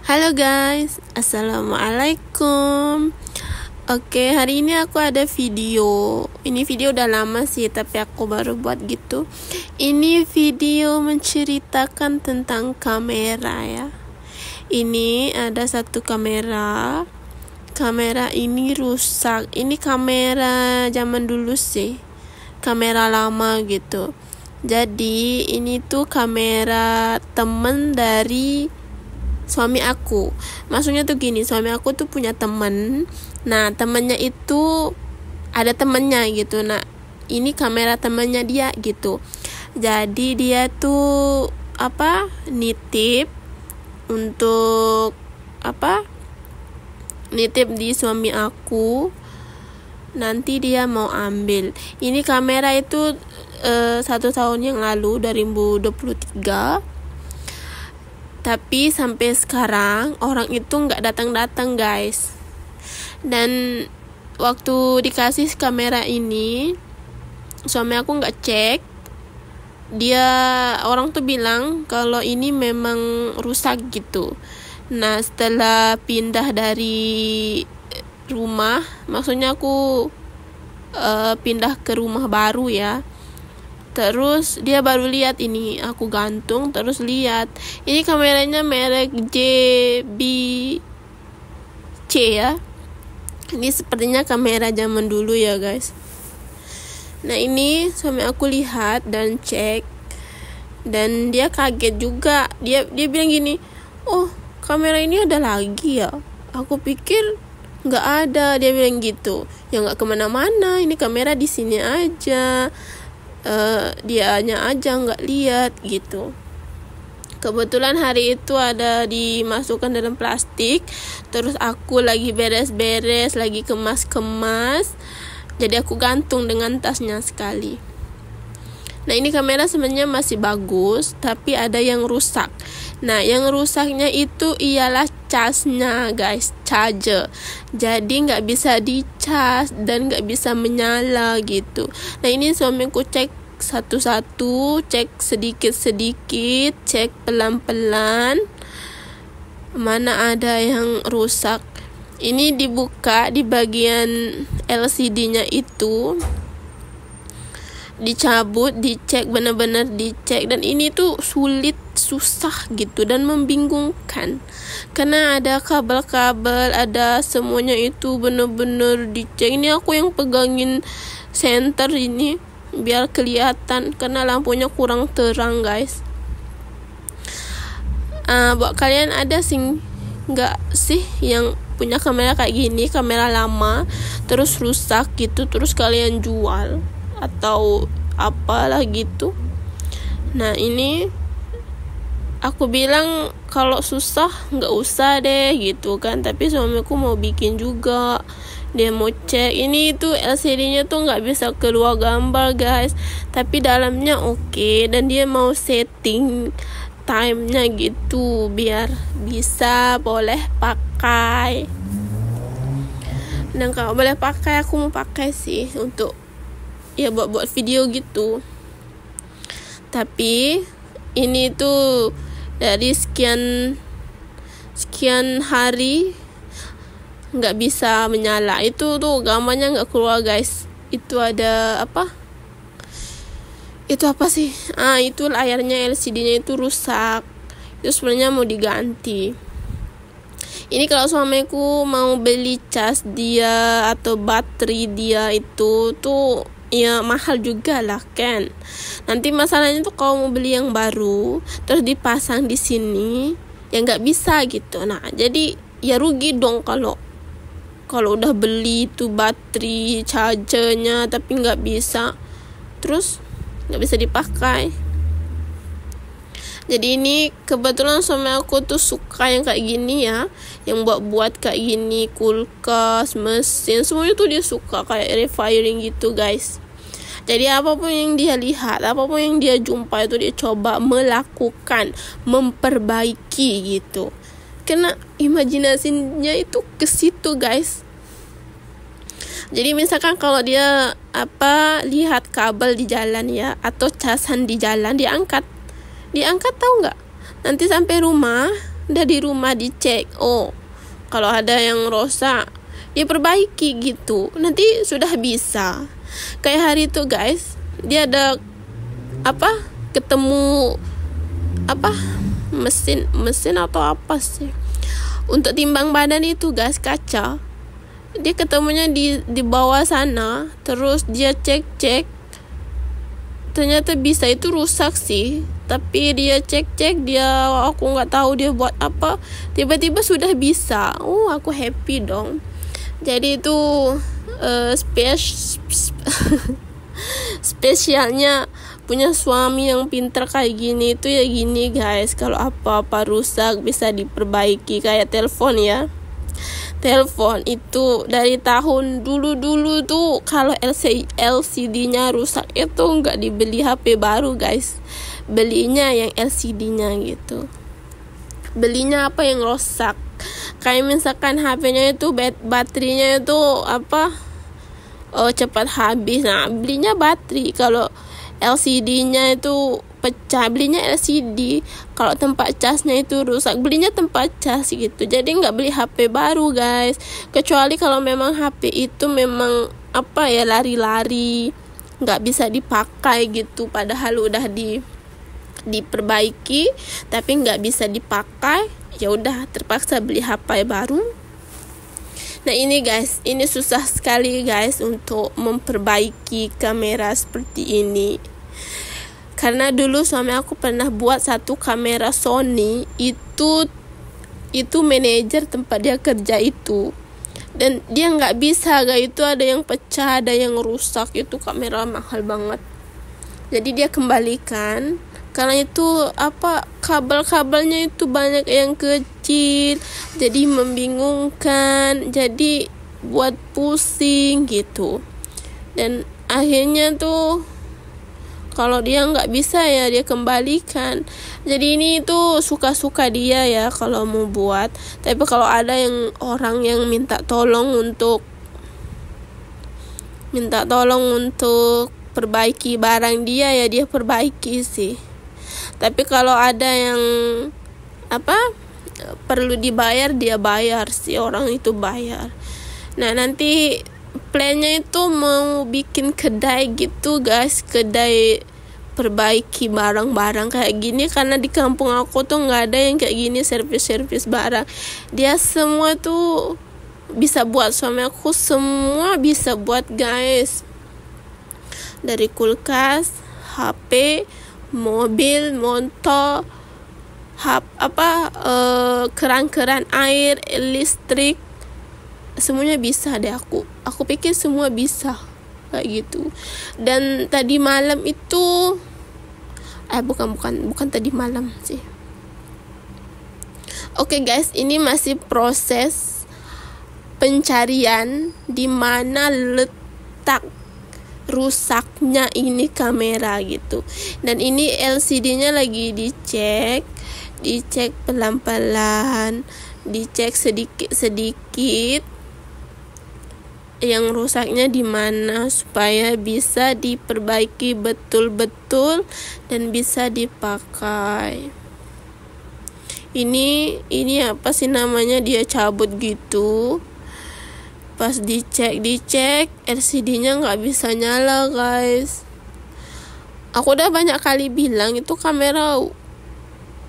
Halo guys, assalamualaikum. Oke, hari ini aku ada video. Ini video udah lama sih, tapi aku baru buat gitu. Ini video menceritakan tentang kamera ya. Ini ada satu kamera. Kamera ini rusak. Ini kamera zaman dulu sih. Kamera lama gitu. Jadi ini tuh kamera temen dari suami aku. Maksudnya tuh gini, suami aku tuh punya temen. Nah, temennya itu ada temennya gitu. Nah, ini kamera temennya dia gitu. Jadi dia tuh nitip untuk nitip di suami aku. Nanti dia mau ambil. Ini kamera itu 1 tahun yang lalu, 2023. Tapi sampai sekarang orang itu nggak datang-datang guys. Dan waktu dikasih kamera ini, suami aku nggak cek. Orang tuh bilang kalau ini memang rusak gitu. Nah, setelah pindah dari rumah, maksudnya aku pindah ke rumah baru ya. Terus dia baru lihat ini, aku gantung, terus lihat ini kameranya merek JBC ya. Ini sepertinya kamera zaman dulu ya guys. Nah, ini suami aku lihat dan cek, dan dia kaget juga. Dia bilang gini, oh kamera ini ada lagi ya, aku pikir nggak ada. Dia bilang gitu, ya nggak kemana-mana, ini kamera di sini aja. Dianya aja nggak lihat gitu. Kebetulan hari itu ada dimasukkan dalam plastik. Terus aku lagi beres-beres, lagi kemas-kemas, jadi aku gantung dengan tasnya sekali. Nah, ini kamera sebenarnya masih bagus, tapi ada yang rusak. Nah, yang rusaknya itu ialah casnya guys, charger. Jadi nggak bisa dicas dan nggak bisa menyala gitu. Nah, ini suamiku cek satu-satu, cek sedikit-sedikit, cek pelan-pelan mana ada yang rusak. Ini dibuka di bagian LCD-nya itu, dicabut, dicek, benar-benar dicek. Dan ini tuh susah gitu dan membingungkan karena ada kabel-kabel, ada semuanya itu benar-benar dicek. Ini aku yang pegangin senter ini biar kelihatan karena lampunya kurang terang guys. Buat kalian ada nggak sih yang punya kamera kayak gini, kamera lama terus rusak gitu, terus kalian jual atau apalah gitu. Nah, ini aku bilang kalau susah nggak usah deh gitu kan, tapi suamiku mau bikin juga, dia mau cek. Ini tuh LCD-nya tuh nggak bisa keluar gambar guys, tapi dalamnya oke. Dan dia mau setting time-nya gitu biar bisa boleh pakai. Dan kalau boleh pakai, aku mau pakai sih untuk ya buat video gitu. Tapi ini tuh dari sekian hari nggak bisa menyala. Itu tuh gambarnya nggak keluar guys. Itu ada itu apa sih? Itu layarnya LCD-nya itu rusak. Itu sebenarnya mau diganti. Ini kalau suamiku mau beli cas dia atau baterai dia itu tuh ya mahal juga lah kan. Nanti masalahnya tuh kalau mau beli yang baru terus dipasang di sini ya nggak bisa gitu. Nah, jadi ya rugi dong kalau udah beli itu baterai chargernya tapi nggak bisa, terus nggak bisa dipakai. Jadi ini kebetulan suami aku tuh suka yang kayak gini ya, yang buat kayak gini, kulkas, mesin, semuanya tuh dia suka kayak rewiring gitu guys. Jadi apapun yang dia lihat, apapun yang dia jumpa itu dia coba melakukan, memperbaiki gitu. Karena imajinasinya itu ke situ guys. Jadi misalkan kalau dia lihat kabel di jalan ya, atau casan di jalan, diangkat tahu nggak? Nanti sampai rumah udah di rumah dicek, oh kalau ada yang rusak dia perbaiki gitu, nanti sudah bisa. Kayak hari itu guys, dia ada ketemu mesin atau apa sih untuk timbang badan itu guys, kaca. Dia ketemunya di bawah sana, terus dia cek ternyata bisa. Itu rusak sih, tapi dia cek aku nggak tahu dia buat apa, tiba-tiba sudah bisa. Aku happy dong. Jadi itu spesialnya punya suami yang pintar kayak gini. Itu ya gini guys, kalau apa-apa rusak bisa diperbaiki. Kayak telepon ya, telepon itu dari tahun dulu tuh kalau LCD-nya rusak itu nggak dibeli HP baru guys, belinya yang LCD-nya gitu. Belinya apa yang rusak, kayak misalkan HP-nya itu baterainya itu cepat habis, nah belinya baterai. Kalau LCD-nya itu pecah, belinya LCD. Kalau tempat casnya itu rusak, belinya tempat cas gitu. Jadi nggak beli HP baru guys, kecuali kalau memang HP itu memang lari-lari, nggak bisa dipakai gitu, padahal udah diperbaiki tapi nggak bisa dipakai, ya udah terpaksa beli HP baru. Nah ini guys, ini susah sekali guys untuk memperbaiki kamera seperti ini. Karena dulu suami aku pernah buat satu kamera Sony, itu manajer tempat dia kerja itu, dan dia nggak bisa guys, itu ada yang pecah, ada yang rusak. Itu kamera mahal banget, jadi dia kembalikan. Karena itu kabel-kabelnya itu banyak yang kecil, jadi membingungkan, jadi buat pusing gitu. Dan akhirnya tuh kalau dia nggak bisa ya dia kembalikan. Jadi ini tuh suka-suka dia ya kalau mau buat. Tapi kalau ada orang yang minta tolong untuk perbaiki barang dia, ya dia perbaiki sih. Tapi kalau ada yang perlu dibayar, dia bayar sih, orang itu bayar. Nah nanti plannya itu mau bikin kedai gitu guys, kedai perbaiki barang-barang kayak gini. Karena di kampung aku tuh nggak ada yang kayak gini, servis barang. Dia semua tuh bisa buat, suami aku semua bisa buat guys, dari kulkas, HP, mobil, motor, keran air, listrik, semuanya bisa deh. Aku pikir semua bisa kayak gitu. Dan tadi malam itu bukan tadi malam sih. Oke guys, ini masih proses pencarian di mana letak rusaknya ini kamera gitu. Dan ini LCD-nya lagi dicek pelan-pelan, dicek sedikit-sedikit yang rusaknya di mana supaya bisa diperbaiki betul-betul dan bisa dipakai. Ini apa sih namanya, dia cabut gitu. Pas dicek LCD-nya nggak bisa nyala guys. Aku udah banyak kali bilang itu kamera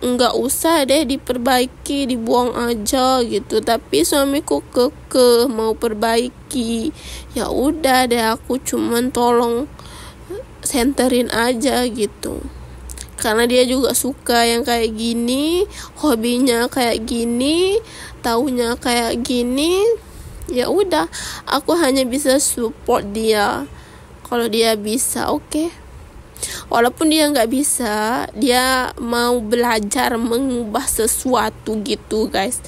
nggak usah deh diperbaiki, dibuang aja gitu. Tapi suamiku kekeh mau perbaiki. Ya udah deh, aku cuman tolong senterin aja gitu. Karena dia juga suka yang kayak gini, hobinya kayak gini, taunya kayak gini. Ya udah, aku hanya bisa support dia. Kalau dia bisa, oke. Walaupun dia nggak bisa, dia mau belajar mengubah sesuatu gitu guys.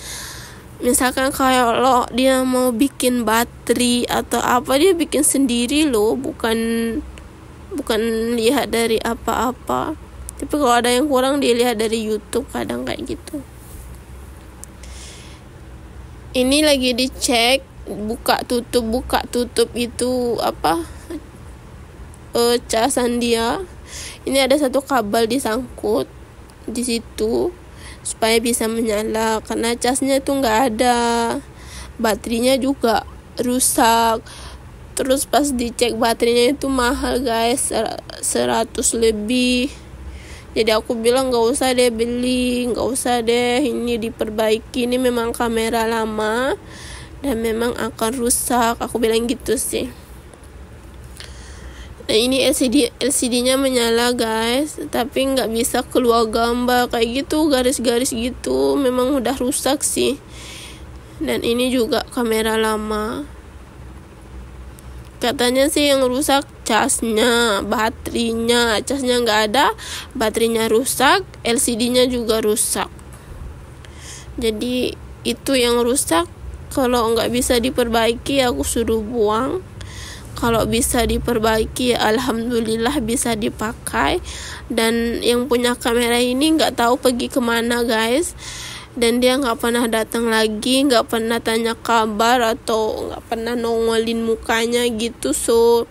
Misalkan kalau dia mau bikin baterai atau apa, dia bikin sendiri loh, bukan lihat dari apa-apa. Tapi kalau ada yang kurang, dia lihat dari YouTube, kadang kayak gitu. Ini lagi dicek, buka tutup itu casan dia. Ini ada satu kabel disangkut di situ, supaya bisa menyala, karena casnya itu nggak ada, baterainya juga rusak. Terus pas dicek baterainya itu mahal guys, 100 lebih. Jadi aku bilang nggak usah deh beli, nggak usah deh ini diperbaiki, ini memang kamera lama dan memang akan rusak, aku bilang gitu sih. Nah ini LCD-nya menyala guys, tapi nggak bisa keluar gambar kayak gitu, garis-garis gitu, memang udah rusak sih. Dan ini juga kamera lama. Katanya sih yang rusak casnya, baterainya. Casnya nggak ada, baterainya rusak, LCD-nya juga rusak. Jadi itu yang rusak. Kalau nggak bisa diperbaiki, aku suruh buang. Kalau bisa diperbaiki, alhamdulillah bisa dipakai. Dan yang punya kamera ini nggak tahu pergi kemana guys. Dan dia nggak pernah datang lagi, nggak pernah tanya kabar atau nggak pernah nongolin mukanya gitu. So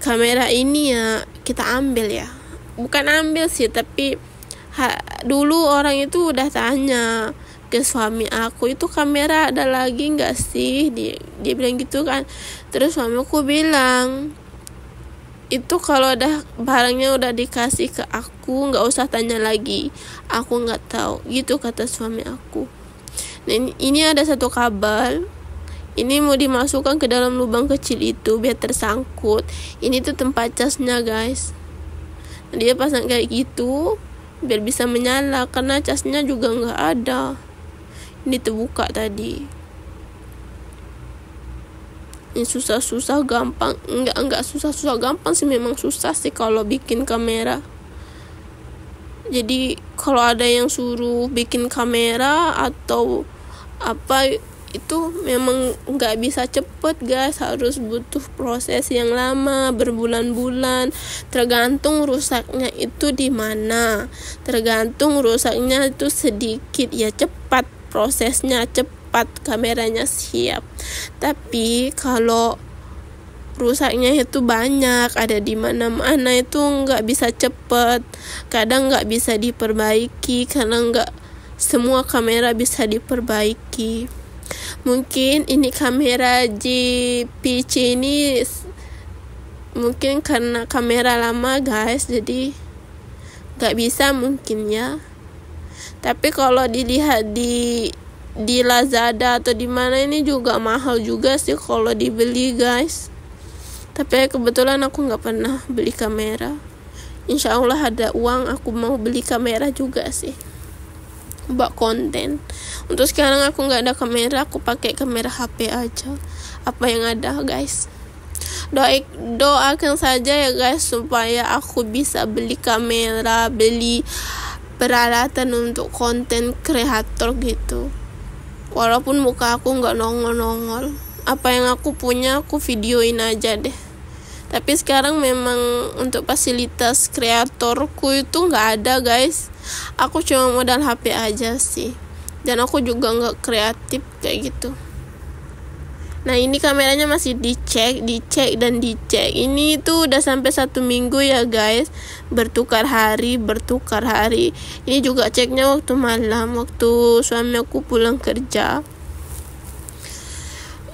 kamera ini ya kita ambil ya, bukan ambil sih, tapi dulu orang itu udah tanya ke suami aku, itu kamera ada lagi nggak sih, dia bilang gitu kan. Terus suami aku bilang, itu kalau udah barangnya udah dikasih ke aku, nggak usah tanya lagi, aku nggak tahu, gitu kata suami aku. Nah ini ada satu kabel, ini mau dimasukkan ke dalam lubang kecil itu biar tersangkut. Ini tuh tempat casnya guys. Nah, dia pasang kayak gitu biar bisa menyala, karena casnya juga nggak ada. Ini terbuka tadi. Ini susah-susah gampang, enggak susah-susah gampang sih, memang susah sih kalau bikin kamera. Jadi kalau ada yang suruh bikin kamera atau apa, itu memang nggak bisa cepet guys, harus butuh proses yang lama, berbulan-bulan. Tergantung rusaknya itu di mana, tergantung rusaknya itu sedikit ya cepat prosesnya, cepat kameranya siap. Tapi kalau rusaknya itu banyak, ada di mana-mana, itu nggak bisa cepet, kadang nggak bisa diperbaiki karena nggak semua kamera bisa diperbaiki. Mungkin ini kamera JPC ini mungkin karena kamera lama guys, jadi nggak bisa mungkin ya. Tapi kalau dilihat di Lazada atau di mana, ini juga mahal juga sih kalau dibeli guys. Tapi kebetulan aku nggak pernah beli kamera. Insya Allah ada uang aku mau beli kamera juga sih, buat konten. Untuk sekarang aku nggak ada kamera, aku pakai kamera HP aja apa yang ada guys. Doakan saja ya guys supaya aku bisa beli kamera, beli peralatan untuk konten kreator gitu. Walaupun muka aku nggak nongol-nongol, apa yang aku punya aku videoin aja deh. Tapi sekarang memang untuk fasilitas kreatorku itu nggak ada guys. Aku cuma modal HP aja sih, dan aku juga nggak kreatif kayak gitu. Nah ini kameranya masih dicek. Ini tuh udah sampai 1 minggu ya guys, bertukar hari. Ini juga ceknya waktu malam, waktu suami aku pulang kerja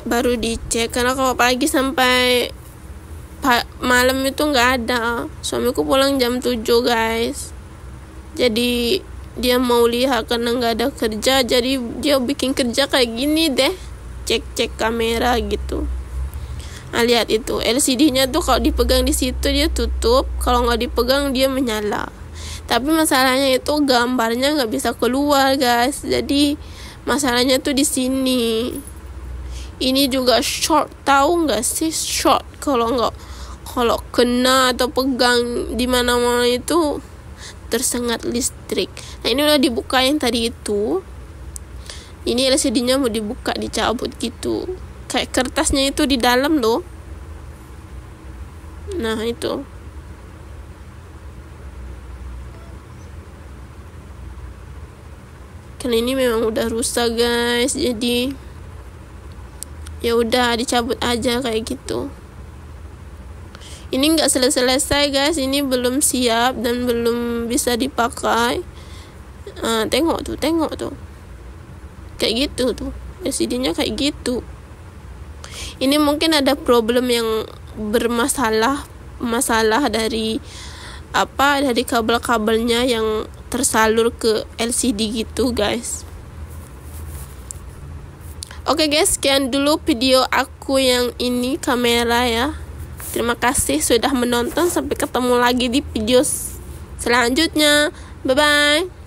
baru dicek, karena kalau pagi sampai malam itu nggak ada. Suamiku pulang jam 7 guys, jadi dia mau lihat karena nggak ada kerja, jadi dia bikin kerja kayak gini deh, cek kamera gitu. Nah lihat itu LCD-nya tuh kalau dipegang di situ dia tutup, kalau nggak dipegang dia menyala. Tapi masalahnya itu gambarnya nggak bisa keluar guys, jadi masalahnya tuh di sini. Ini juga short, tahu nggak sih short, kalau kena atau pegang di mana-mana itu tersengat listrik. Nah ini udah dibuka yang tadi itu. Ini LCD-nya mau dibuka, dicabut gitu. Kayak kertasnya itu di dalam loh. Nah itu. Karena ini memang udah rusak guys, jadi ya udah dicabut aja kayak gitu. Ini nggak selesai guys, ini belum siap dan belum bisa dipakai. Tengok tuh kayak gitu tuh, LCD-nya kayak gitu. Ini mungkin ada problem yang masalah dari kabel-kabelnya yang tersalur ke LCD gitu guys. Oke guys, sekian dulu video aku yang ini kamera ya. Terima kasih sudah menonton, sampai ketemu lagi di video selanjutnya. Bye bye.